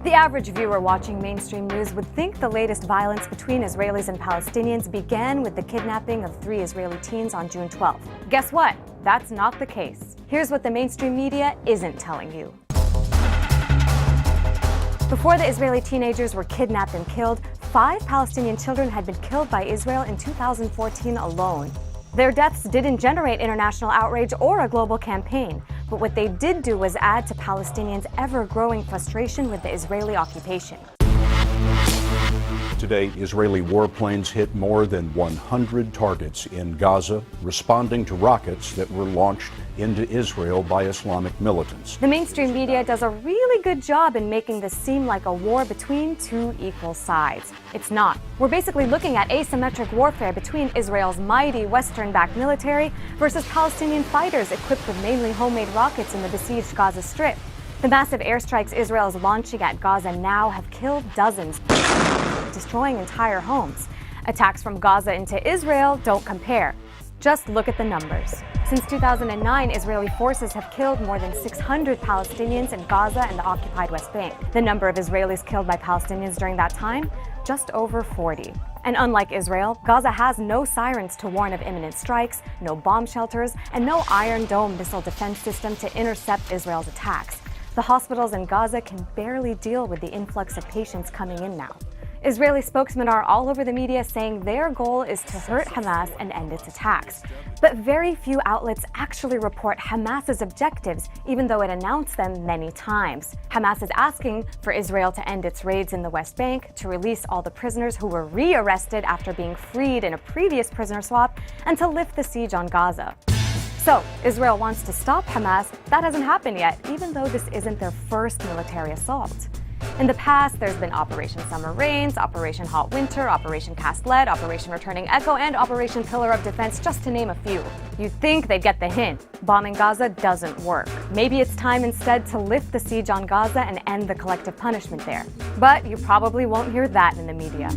The average viewer watching mainstream news would think the latest violence between Israelis and Palestinians began with the kidnapping of 3 Israeli teens on June 12th. Guess what? That's not the case. Here's what the mainstream media isn't telling you. Before the Israeli teenagers were kidnapped and killed, 5 Palestinian children had been killed by Israel in 2014 alone. Their deaths didn't generate international outrage or a global campaign, but what they did do was add to Palestinians' ever-growing frustration with the Israeli occupation. Today, Israeli warplanes hit more than 100 targets in Gaza, responding to rockets that were launched into Israel by Islamic militants. The mainstream media does a really good job in making this seem like a war between 2 equal sides. It's not. We're basically looking at asymmetric warfare between Israel's mighty Western-backed military versus Palestinian fighters equipped with mainly homemade rockets in the besieged Gaza Strip. The massive airstrikes Israel is launching at Gaza now have killed dozens, destroying entire homes. Attacks from Gaza into Israel don't compare. Just look at the numbers. Since 2009, Israeli forces have killed more than 600 Palestinians in Gaza and the occupied West Bank. The number of Israelis killed by Palestinians during that time? Just over 40. And unlike Israel, Gaza has no sirens to warn of imminent strikes, no bomb shelters, and no Iron Dome missile defense system to intercept Israel's attacks. The hospitals in Gaza can barely deal with the influx of patients coming in now. Israeli spokesmen are all over the media saying their goal is to hurt Hamas and end its attacks. But very few outlets actually report Hamas's objectives, even though it announced them many times. Hamas is asking for Israel to end its raids in the West Bank, to release all the prisoners who were re-arrested after being freed in a previous prisoner swap, and to lift the siege on Gaza. So, Israel wants to stop Hamas. That hasn't happened yet, even though this isn't their first military assault. In the past, there's been Operation Summer Rains, Operation Hot Winter, Operation Cast Lead, Operation Returning Echo, and Operation Pillar of Defense, just to name a few. You'd think they'd get the hint. Bombing Gaza doesn't work. Maybe it's time instead to lift the siege on Gaza and end the collective punishment there. But you probably won't hear that in the media.